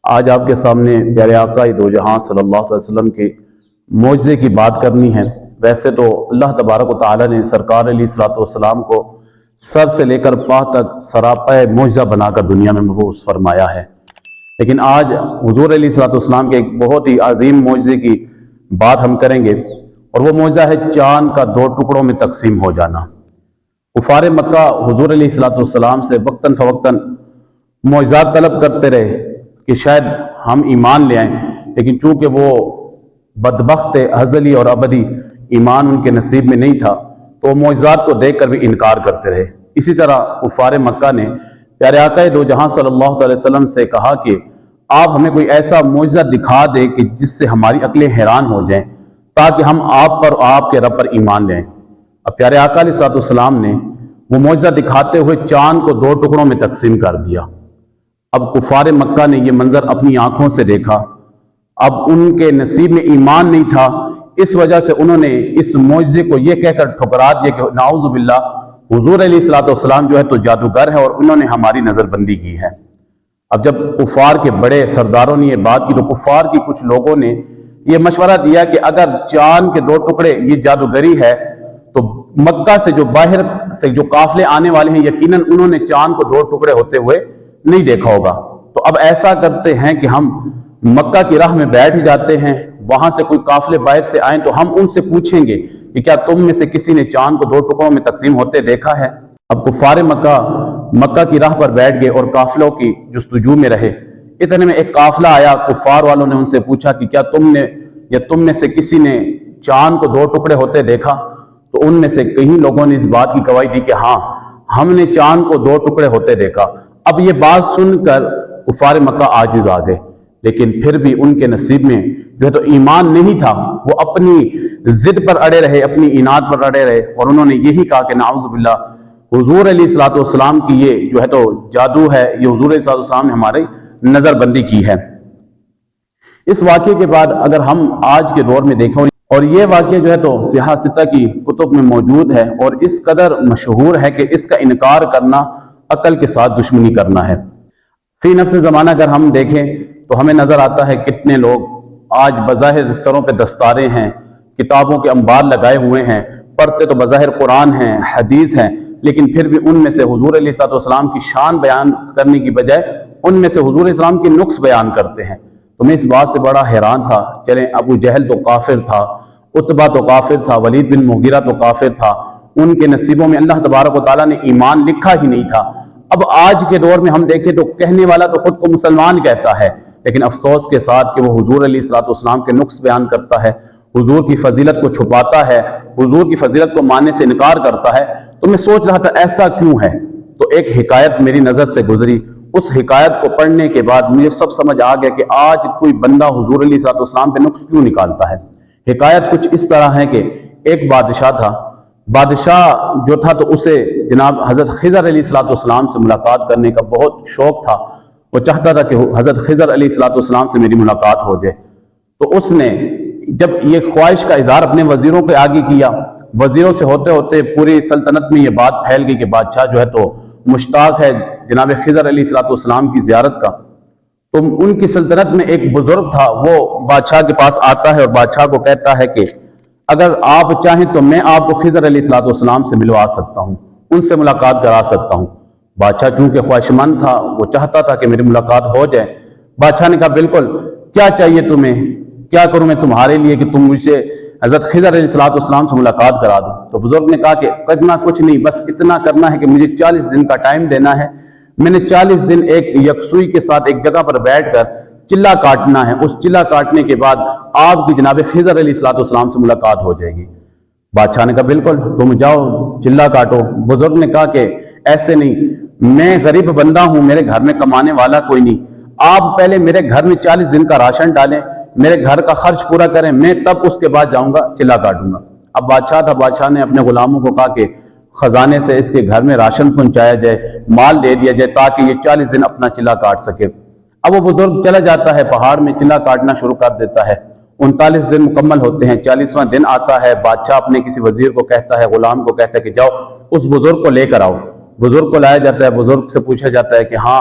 آج آپ کے سامنے پیارے آقا دو جہاں صلی اللہ علیہ وسلم کے معجزے کی بات کرنی ہے۔ ویسے تو اللہ تبارک و تعالی نے سرکار علیہ الصلوۃ والسلام کو سر سے لے کر پا تک سراپا معجزہ بنا کر دنیا میں مبعوث فرمایا ہے، لیکن آج حضور علیہ الصلوۃ والسلام کے ایک بہت ہی عظیم معجزے کی بات ہم کریں گے، اور وہ معجزہ ہے چاند کا دو ٹکڑوں میں تقسیم ہو جانا۔ کفار مکہ حضور علیہ الصلوۃ والسلام سے وقتاً فوقتاً معجزات طلب کرتے رہے کہ شاید ہم ایمان لے آئیں، لیکن چونکہ وہ بدبخت ازلی اور ابدی ایمان ان کے نصیب میں نہیں تھا تو وہ معجزات کو دیکھ کر بھی انکار کرتے رہے۔ اسی طرح کفار مکہ نے پیارے آقا دو جہاں صلی اللہ علیہ وسلم سے کہا کہ آپ ہمیں کوئی ایسا معجزہ دکھا دے کہ جس سے ہماری عقلیں حیران ہو جائیں تاکہ ہم آپ پر اور آپ کے رب پر ایمان لیں۔ اب پیارے آقا علیہ الصلوۃ والسلام نے وہ معجزہ دکھاتے ہوئے چاند کو دو ٹکڑوں میں تقسیم کر دیا۔ اب کفار مکہ نے یہ منظر اپنی آنکھوں سے دیکھا، اب ان کے نصیب میں ایمان نہیں تھا، اس وجہ سے انہوں نے اس معجزے کو یہ کہہ کر ٹھکرا دیا کہ نعوذ باللہ حضور علیہ الصلوۃ والسلام جو ہے تو جادوگر ہے اور انہوں نے ہماری نظر بندی کی ہے۔ اب جب کفار کے بڑے سرداروں نے یہ بات کی تو کفار کی کچھ لوگوں نے یہ مشورہ دیا کہ اگر چاند کے دو ٹکڑے یہ جادوگری ہے تو مکہ سے جو باہر سے جو قافلے آنے والے ہیں یقیناً انہوں نے چاند کو دو ٹکڑے ہوتے ہوئے نہیں دیکھا ہوگا، تو اب ایسا کرتے ہیں کہ ہم مکہ کی راہ میں بیٹھ جاتے ہیں، وہاں سے کوئی قافلے باہر سے آئیں تو ہم ان سے پوچھیں گے کہ کیا تم میں سے کسی نے چاند کو دو ٹکڑوں میں تقسیم ہوتے دیکھا ہے؟ اب کفار مکہ کی راہ پر بیٹھ گئے اور قافلوں کی جستجو میں رہے۔ اتنے میں ایک قافلہ آیا، کفار والوں نے ان سے پوچھا کہ کیا تم میں سے کسی نے چاند کو دو ٹکڑے ہوتے دیکھا؟ تو ان میں سے کئی لوگوں نے اس بات کی گواہی دی کہ ہاں ہم نے چاند کو دو ٹکڑے ہوتے دیکھا۔ اب یہ بات سن کر کفار مکہ عاجز آ گئے، لیکن پھر بھی ان کے نصیب میں جو ہے تو ایمان نہیں تھا، وہ اپنی ضد پر اڑے رہے، اپنی اناد پر اڑے رہے، اور انہوں نے یہی کہا کہ نعوذ باللہ حضور علیہ الصلوۃ والسلام کی یہ جو ہے تو جادو ہے، یہ حضور علیہ الصلوۃ والسلام نے ہماری نظر بندی کی ہے۔ اس واقعے کے بعد اگر ہم آج کے دور میں دیکھیں، اور یہ واقعہ جو ہے تو سیاہ ستہ کی کتب میں موجود ہے اور اس قدر مشہور ہے کہ اس کا انکار کرنا عقل کے ساتھ دشمنی کرنا ہے۔ فی نفس زمانہ اگر ہم دیکھیں تو ہمیں نظر آتا ہے کتنے لوگ آج بظاہر سروں پہ دستاریں ہیں، کتابوں کے انبار لگائے ہوئے ہیں، پڑھتے تو بظاہر قرآن ہیں، حدیث ہیں، لیکن پھر بھی ان میں سے حضور علیہ الصلوۃ والسلام کی شان بیان کرنے کی بجائے ان میں سے حضور علیہ السلام کے نقص بیان کرتے ہیں۔ تو میں اس بات سے بڑا حیران تھا، چلیں ابو جہل تو کافر تھا، عتبہ تو کافر تھا، ولید بن مغیرہ تو کافر تھا، ان کے نصیبوں میں اللہ تبارک و تعالیٰ نے ایمان لکھا ہی نہیں تھا۔ اب آج کے دور میں ہم دیکھیں تو کہنے والا تو خود کو مسلمان کہتا ہے، لیکن افسوس کے ساتھ کہ وہ حضور علیہ الصلوۃ والسلام کے نقص بیان کرتا ہے، حضور کی فضیلت کو چھپاتا ہے، حضور کی فضیلت کو ماننے سے انکار کرتا ہے۔ تو میں سوچ رہا تھا ایسا کیوں ہے، تو ایک حکایت میری نظر سے گزری، اس حکایت کو پڑھنے کے بعد مجھے سب سمجھ آ گیا کہ آج کوئی بندہ حضور علیہ الصلوۃ والسلام پہ نقص کیوں نکالتا ہے۔ حکایت کچھ اس طرح ہے کہ ایک بادشاہ تھا، بادشاہ جو تھا تو اسے جناب حضرت خضر علیہ الصلوۃ والسلام سے ملاقات کرنے کا بہت شوق تھا، وہ چاہتا تھا کہ حضرت خضر علیہ الصلوۃ والسلام سے میری ملاقات ہو جائے۔ تو اس نے جب یہ خواہش کا اظہار اپنے وزیروں پہ آگے کیا، وزیروں سے ہوتے ہوتے پوری سلطنت میں یہ بات پھیل گئی کہ بادشاہ جو ہے تو مشتاق ہے جناب خضر علیہ الصلوۃ والسلام کی زیارت کا۔ تو ان کی سلطنت میں ایک بزرگ تھا، وہ بادشاہ کے پاس آتا ہے اور بادشاہ کو کہتا ہے کہ اگر آپ چاہیں تو میں آپ کو خضر علیہ الصلوۃ والسلام سے ملوا سکتا ہوں، ان سے ملاقات کرا سکتا ہوں۔ بادشاہ چونکہ خواہشمند تھا، وہ چاہتا تھا کہ میری ملاقات ہو جائے۔ بادشاہ نے کہا بالکل، کیا چاہیے تمہیں، کیا کروں میں تمہارے لیے کہ تم مجھے حضرت خضر علیہ الصلوۃ والسلام سے ملاقات کرا دو؟ تو بزرگ نے کہا کہ کرنا کچھ نہیں، بس اتنا کرنا ہے کہ مجھے 40 دن کا ٹائم دینا ہے، میں نے 40 دن ایک یکسوئی کے ساتھ ایک جگہ پر بیٹھ کر چلا کاٹنا ہے، اس چلا کاٹنے کے بعد آپ کی جناب خضر علیہ الصلوۃ والسلام سے ملاقات ہو جائے گی۔ بادشاہ نے کہا بالکل، تم جاؤ چلا کاٹو۔ بزرگ نے کہا کہ ایسے نہیں، میں غریب بندہ ہوں، میرے گھر میں کمانے والا کوئی نہیں، آپ پہلے میرے گھر میں 40 دن کا راشن ڈالیں، میرے گھر کا خرچ پورا کریں، میں تب اس کے بعد جاؤں گا چلا کاٹوں گا۔ اب بادشاہ تھا، بادشاہ نے اپنے غلاموں کو کہا کہ خزانے سے اس کے گھر میں راشن پہنچایا جائے، مال دے دیا جائے تاکہ یہ 40 دن اپنا چلا کاٹ سکے۔ اب وہ بزرگ چلا جاتا ہے، پہاڑ میں چلا کاٹنا شروع کر دیتا ہے، 39 دن مکمل ہوتے ہیں، 40واں دن آتا ہے، بادشاہ اپنے کسی وزیر کو کہتا ہے، غلام کو کہتا ہے کہ جاؤ اس بزرگ کو لے کر آؤ۔ بزرگ کو لایا جاتا ہے، بزرگ سے پوچھا جاتا ہے کہ ہاں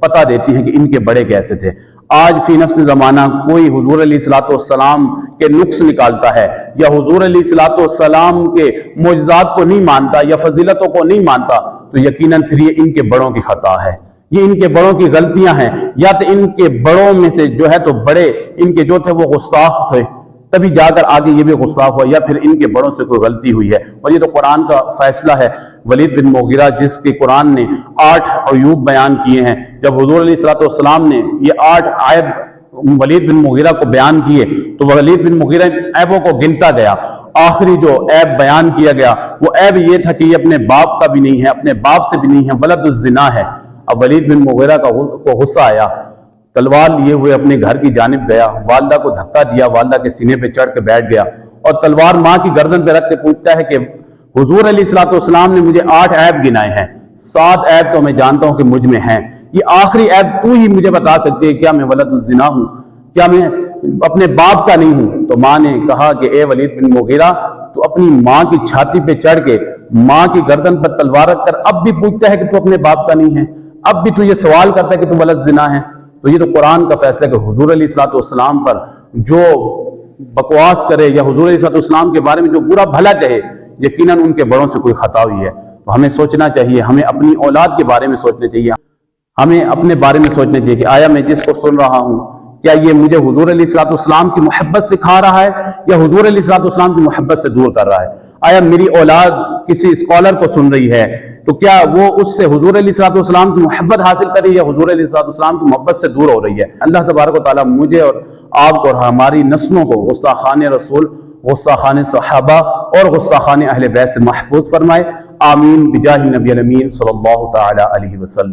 پتہ دیتی ہیں کہ ان کے بڑے کیسے تھے۔ آج فی نفس زمانہ کوئی حضور علیہ السلام کے نقص نکالتا ہے یا حضور علیہ السلام کے معجزات کو نہیں مانتا یا فضیلتوں کو نہیں مانتا تو یقیناً پھر یہ ان کے بڑوں کی خطا ہے، یہ ان کے بڑوں کی غلطیاں ہیں، یا تو ان کے بڑوں میں سے جو ہے تو بڑے ان کے جو تھے وہ گستاخ تھے تبھی جا کر آگے یہ بھی گستاخ ہوا، یا پھر ان کے بڑوں سے کوئی غلطی ہوئی ہے۔ اور یہ تو قرآن کا فیصلہ ہے۔ ولید بن مغیرہ جس کے قرآن نے 8 عیوب بیان کیے ہیں، جب حضور علیہ السلام نے یہ 8 عیب ولید بن مغیرہ کو بیان کیے تو ولید بن مغیرہ عیبوں کو گنتا گیا۔ آخری جو عیب بیان کیا گیا وہ عیب یہ تھا کہ یہ اپنے باپ کا بھی نہیں ہے، اپنے باپ سے بھی نہیں ہے، ولد الزنا ہے۔ اب ولید بن مغیرہ کو غصہ آیا، تلوار لیے ہوئے اپنے گھر کی جانب گیا، والدہ کو دھکا دیا، والدہ کے سینے پہ چڑھ کے بیٹھ گیا اور تلوار ماں کی گردن پہ رکھ کے پوچھتا ہے کہ حضور علیہ السلام نے مجھے 8 عیب گنائے ہیں، 7 عیب تو میں جانتا ہوں کہ مجھ میں ہیں، یہ آخری عیب تو ہی مجھے بتا سکتے ہیں، کیا میں ولد الزنا ہوں، کیا میں اپنے باپ کا نہیں ہوں؟ تو ماں نے کہا کہ اے ولید بن مغیرہ، تو اپنی ماں کی چھاتی پہ چڑھ کے ماں کی گردن پر تلوار رکھ کر اب بھی پوچھتا ہے کہ تو اپنے باپ کا نہیں ہے، اب بھی تو یہ سوال کرتا ہے کہ تو ولد زنا ہے۔ تو یہ تو قرآن کا فیصلہ ہے کہ حضور علیہ السلام پر جو بکواس کرے یا حضور علیہ السلام کے بارے میں جو برا بھلا کہے، یقیناً ان کے بڑوں سے کوئی خطا ہوئی ہے۔ تو ہمیں سوچنا چاہیے، ہمیں اپنی اولاد کے بارے میں سوچنا چاہیے، ہمیں اپنے بارے میں سوچنا چاہیے کہ آیا میں جس کو سن رہا ہوں کیا یہ مجھے حضور علیہ السلام کی محبت سکھا رہا ہے یا حضور علیہ السلام کی محبت سے دور کر رہا ہے؟ آیا میری اولاد کسی اسکالر کو سن رہی ہے تو کیا وہ اس سے حضور علیہ السلام کی محبت حاصل کر رہی ہے یا حضور علیہ السلام کی محبت سے دور ہو رہی ہے؟ اللہ تبارک و تعالیٰ مجھے اور آپ کو اور ہماری نسلوں کو گستاخان رسول، گستاخان صحابہ اور گستاخان اہل بیت سے محفوظ فرمائے۔ آمین بجاہ نبی الامین صلی اللہ تعالی علیہ وسلم۔